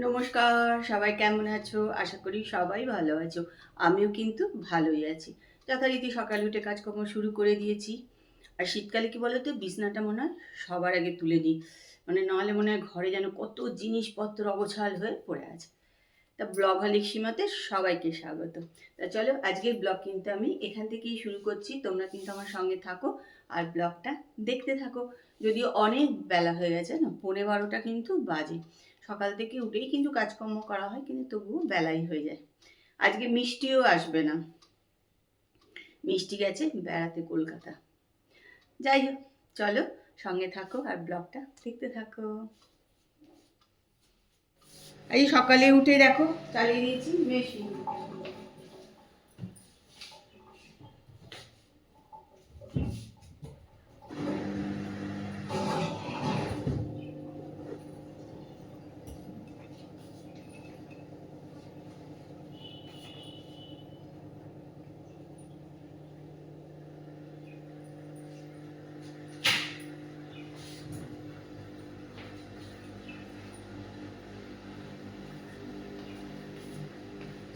নমস্কার, সবাই কেমন আছো? আশা করি সবাই ভালো আছো। আমিও কিন্তু ভালোই আছি। যথারীতি সকালে উঠে কাজকর্ম শুরু করে দিয়েছি। আর শীতকালে কি বলো তো, বিছনাটা মনে হয় সবার আগে তুলে নিই। মানে নাহলে মনে হয় ঘরে যেন কত জিনিসপত্র অগোছাল হয়ে পড়ে আছে। তা ব্লগ হলিক সীমাতে সবাইকে স্বাগত। তা চলো, আজকের ব্লগ কিন্তু আমি এখান থেকেই শুরু করছি। তোমরা কিন্তু আমার সঙ্গে থাকো আর ব্লগটা দেখতে থাকো। যদিও অনেক বেলা হয়ে গেছে না, 11:30 কিন্তু বাজে। সকাল থেকে উঠেই কিন্তু কাজকর্ম করা হয়, কিন্তু তবুও বেলাই হয়ে যায়। আজকে মিষ্টিও আসবে না, মিষ্টি গেছে বেড়াতে কলকাতা। যাই হোক, চলো সঙ্গে থাকো আর ব্লগটা দেখতে থাকো। এই সকালে উঠে দেখো চালিয়ে দিয়েছি মেশিন।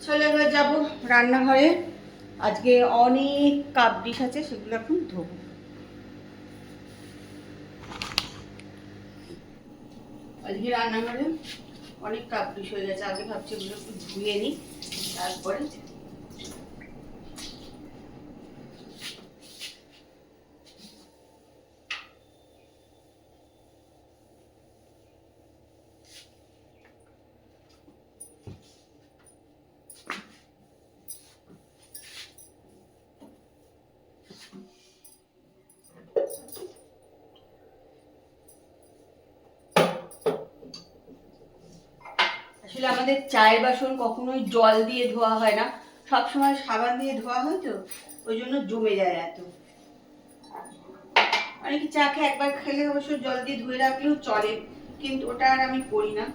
চলে এবার যাবো রান্নাঘরে। আজকে অনেক কাপ ডিশ আছে, সেগুলো এখন ধোবো। আজকে রান্নাঘরে অনেক কাপ ডিশ হয়ে গেছে, আগে ভাবছি এগুলো একটু ধুয়ে নিই, তারপরে আসলে আমাদের চায়ের বাসন কখনোই জল দিয়ে ধোয়া হয় না, সবসময় সাবান দিয়ে ধোয়া হয়, তো ওই জন্য জমে যায় এত। অনেকে চা খেয়ে একবার খেলে অবশ্য জল দিয়ে ধুয়ে রাখলেও চলে, কিন্তু ওটা আর আমি করি না।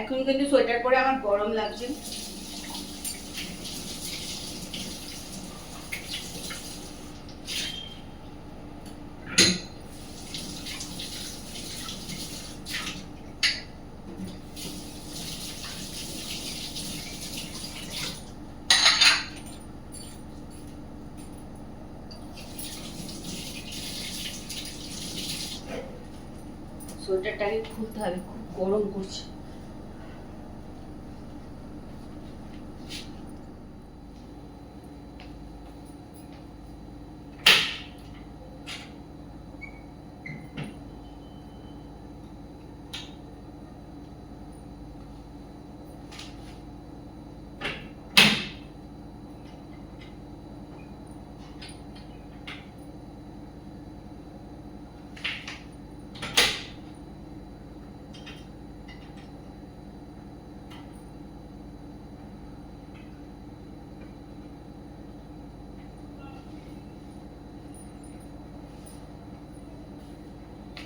এখন কিন্তু সোয়েটার পরে আমার গরম লাগছে। সোয়েটারটাকে খুলতে হবে, খুব গরম করছে।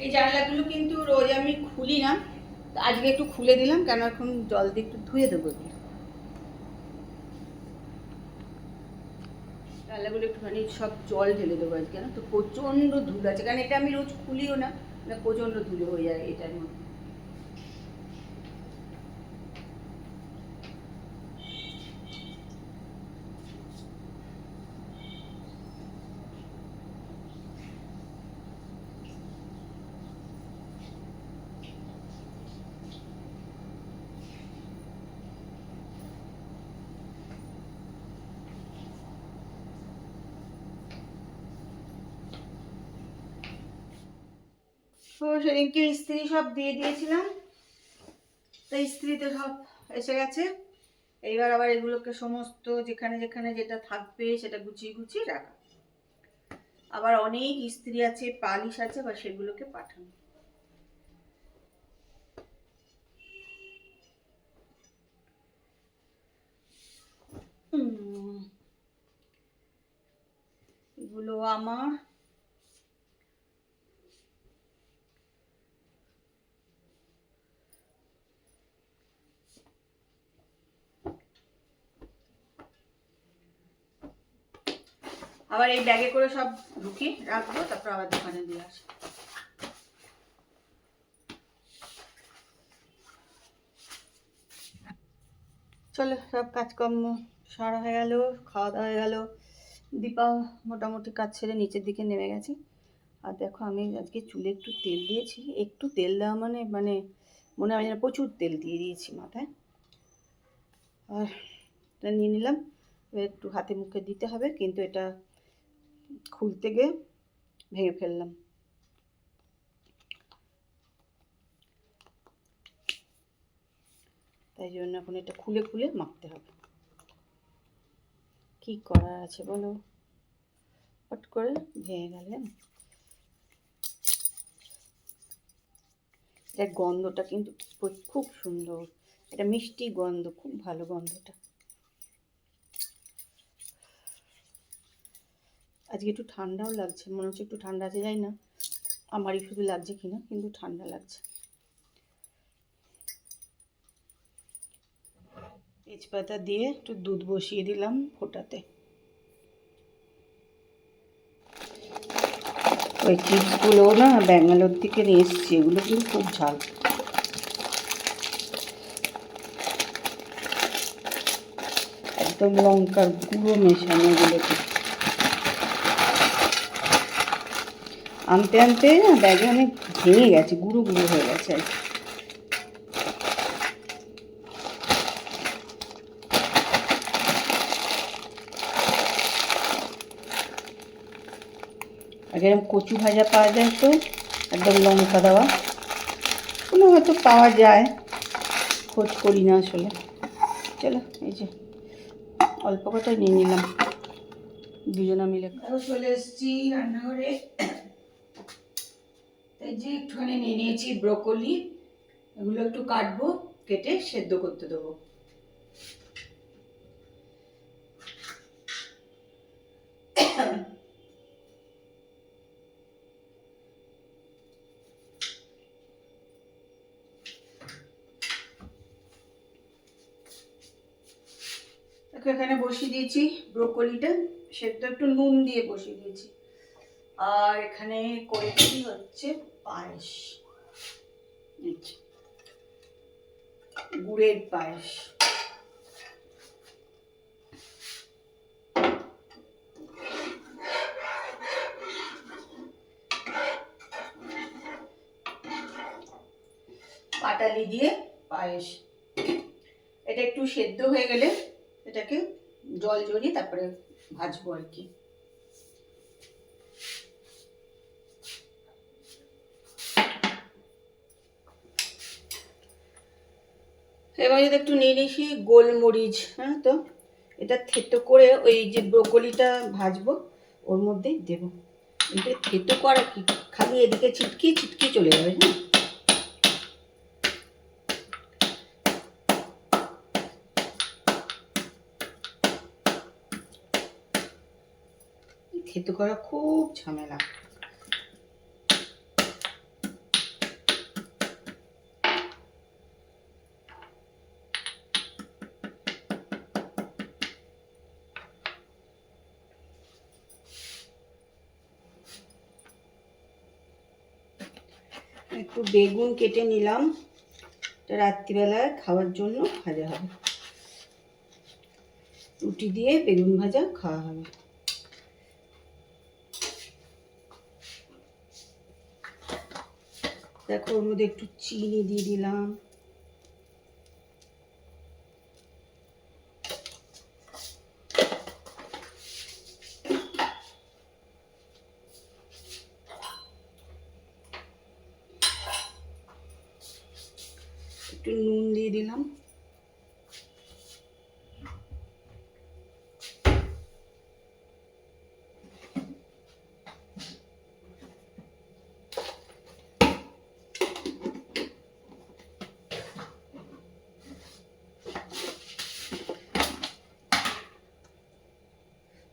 এই জানলাগুলো কিন্তু রোজ আমি খুলি না, আজকে একটু খুলে দিলাম, কেন এখন জল দিয়ে একটু ধুয়ে দেবো। জানলাগুলো একটুখানি সব জল ঢেলে দেবো আজকে, না তো প্রচণ্ড ধুলো আছে, কারণ এটা আমি রোজ খুলিও না, প্রচণ্ড ধুলো হয়ে যায় এটার মধ্যে। তো সেদিনকে ইস্ত্রি সব দিয়ে দিয়েছিলাম, তো ইস্ত্রিতে সব এসে গেছে। এইবার আবার এগুলোকে সমস্ত যেখানে যেখানে যেটা থাকবে সেটা গুছিয়ে গুছিয়ে রাখা। আবার অনেক ইস্ত্রি আছে, পালিশ আছে, বা সেগুলোকে পাঠানো। এগুলো আমার আবার এই ব্যাগে করে সব ঢুকিয়ে রাখবো, তারপর আবার দোকানে দিয়ে আসবো। চলো, সব কাজকর্ম সারা হয়ে গেল, খাওয়া দাওয়া হয়ে গেল। দীপা মোটামুটি কাজ ছেড়ে নিচের দিকে নেমে গেছে। আর দেখো, আমি আজকে চুলে একটু তেল দিয়েছি। একটু তেল দেওয়া মানে মানে মনে হয় যেন প্রচুর তেল দিয়ে দিয়েছি মাথায়। আর এটা নিয়ে নিলাম, একটু হাতে মুখে দিতে হবে, কিন্তু এটা খুলতে গিয়ে ভেঙে ফেললাম। তাই জন্য এখন এটা খুলে খুলে মাখতে হবে। কি করার আছে বলো, হট করে ভেঙে গেলে। এটার গন্ধটা কিন্তু খুব সুন্দর, এটা মিষ্টি গন্ধ, খুব ভালো গন্ধটা। আজকে একটু ঠান্ডাও লাগছে, মনে হচ্ছে একটু ঠান্ডা আছে, যাই না আমারই শুধু লাগছে কিনা, কিন্তু ঠান্ডা লাগছে। তেজপাতা দিয়ে একটু দুধ বসিয়ে দিলাম ফোটাতে। ওই চিপসগুলো না ব্যাঙ্গালোর থেকে নিয়ে এসেছি, এগুলো কিন্তু খুব ঝাল। একদম লঙ্কার গুঁড়ো মেশানো এগুলোতে। আনতে আনতে না ব্যাগে অনেক ভেঙে গেছে, গুঁড়ো গুঁড়ো হয়ে গেছে আর কি। আগে এরকম কচু ভাজা পাওয়া যায়, তো একদম লঙ্কা দেওয়া কোনো হয়তো পাওয়া যায়, খোঁজ করি না আসলে। চলো, এই যে অল্প কটাই নিয়ে নিলাম দুজনা মিলে। চলে এসেছি রান্নাঘরে। এই যে একটুখানি নিয়ে নিয়েছি ব্রোকলি, এগুলো একটু কাটবো, কেটে সেদ্ধ করতে দেবো। এখানে বসিয়ে দিয়েছি ব্রোকলিটা সেদ্ধ, একটু নুন দিয়ে বসিয়ে দিয়েছি। আর এখানে করেছি হচ্ছে পায়েস, গুড়ের পায়েস। পাটালি দিয়ে পায়েস। এটা একটু সেদ্ধ হয়ে গেলে এটাকে জল ঝরিয়ে তারপরে ভাজবো আর কি। এবার যদি একটু নিয়ে নিয়েছি গোলমরিচ, হ্যাঁ, তো এটা থেতো করে ওই যে ব্রোকলিটা ভাজবো ওর মধ্যেই দেবো। এটা থেতো করা কি, খালি এদিকে ছিটকি ছিটকি চলে যাবে। হ্যাঁ, থেতো করা খুব ঝামেলা। একটু বেগুন কেটে নিলাম, রাত্রিবেলায় খাওয়ার জন্য ভাজা হবে, রুটি দিয়ে বেগুন ভাজা খাওয়া হবে। দেখো ওর মধ্যে একটু চিনি দিয়ে দিলাম, একটু নুন দিয়ে দিলাম,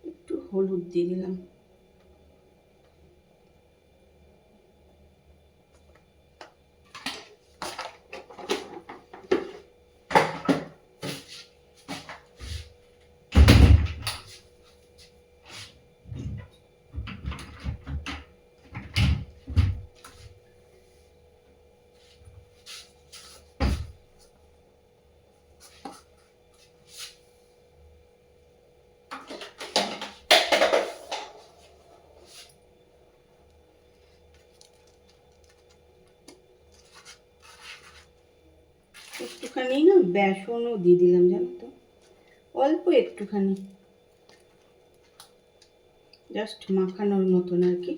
একটু হলুদ দিয়ে দিলাম। একটুখানি না বেসনও দিয়ে দিলাম, জানো তো, অল্প একটুখানি, জাস্ট মাখানোর মতন আর কি।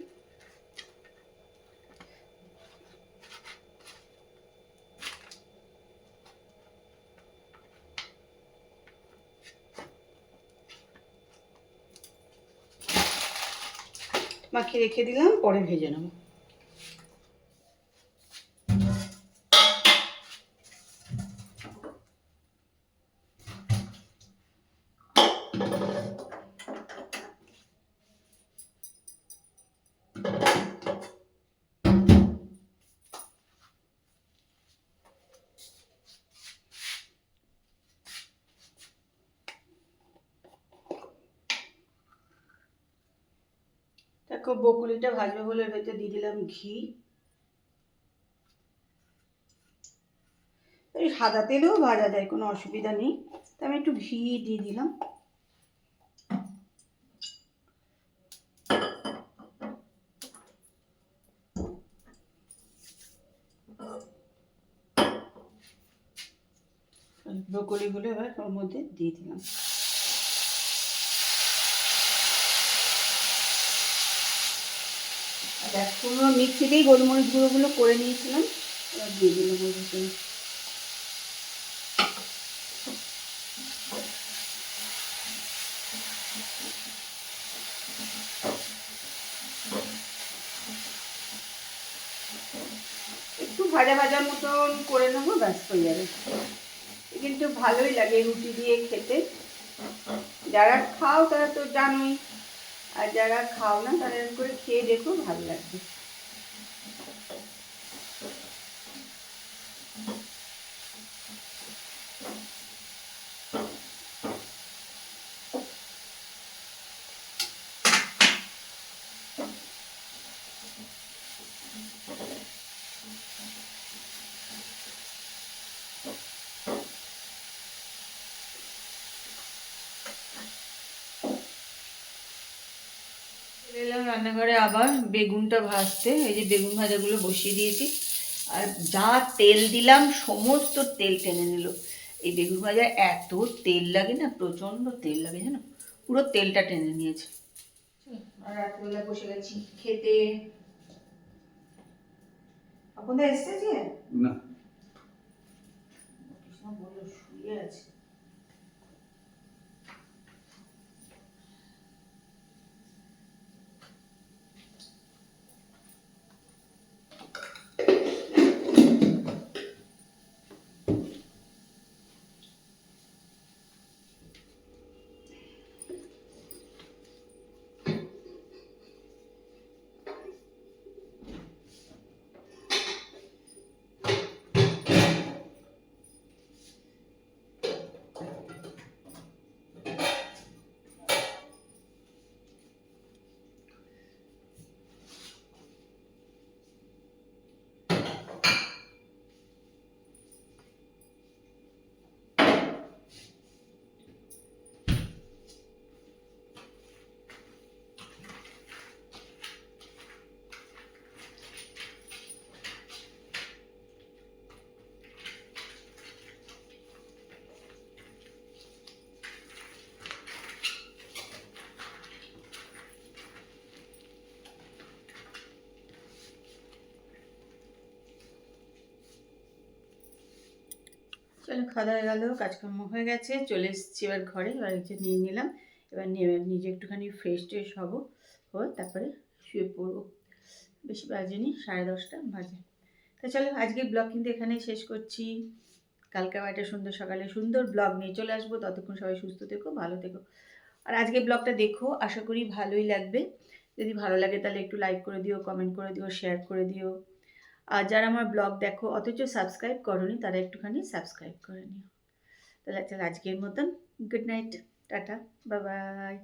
মাখিয়ে রেখে দিলাম, পরে ভেজে নেব। দেখো বকুলিটা ভাজবে বলে এর ভেতরে দিয়ে দিলাম ঘি। এই সাদা তেলেও ভাজা যায়, কোনো অসুবিধা নেই, তো আমি একটু ঘি দিয়ে দিলাম। ব্রোকলিগুলো এবার ওর মধ্যে দিয়ে দিলাম। আর পুরো মিক্সিতেই গোলমরিচ গুঁড়োগুলো করে নিয়েছিলাম, এবার দিয়ে দিলাম ওর ভিতরে। একটু ভাজা ভাজা মতন করে নেবো, ব্যাস হয়ে যাবে। কিন্তু ভালোই লাগে রুটি দিয়ে খেতে। যারা খাও তারা তো জানোই, আর যারা খাও না তারা এরকম করে খেয়ে দেখো, ভালো লাগবে। এলাম রান্নাঘরে আবার বেগুনটা ভাজতে। এই যে বেগুন ভাজাগুলো বসিয়ে দিয়েছি, আর যা তেল দিলাম সমস্ত তেল টেনে নিল। এই বেগুন ভাজা এত তেল লাগে না, প্রচণ্ড তেল লাগে জানো, পুরো তেলটা টেনে নিয়েছে। আর রাত্রিবেলা বসে গেছি খেতে। আপনাদের এসেছে না, বললো শুয়ে আছে। চলো, খাওয়া দাওয়া হয়ে গেল, কাজকর্ম হয়ে গেছে, চলে এসেছি এবার ঘরে। এবার হচ্ছে নিয়ে নিলাম, এবার নিজে একটুখানি ফ্রেশ ট্রেশ হবো, হয়ে তারপরে শুয়ে পড়বো। বেশি বাজেনি, 10:30 বাজে। তা চলো, আজকে ব্লগ কিন্তু এখানেই শেষ করছি। কালকে আবার একটা সুন্দর সকালে সুন্দর ব্লগ নিয়ে চলে আসবো। ততক্ষণ সবাই সুস্থ থেকো, ভালো থেকো। আর আজকে ব্লগটা দেখো, আশা করি ভালোই লাগবে। যদি ভালো লাগে তাহলে একটু লাইক করে দিও, কমেন্ট করে দিও, শেয়ার করে দিও। আর যারা আমার ব্লগ দেখো অথচ সাবস্ক্রাইব করোনি, তারা একটুখানি সাবস্ক্রাইব করে নিও। তাহলে আজকের মতন good night, tata, bye bye.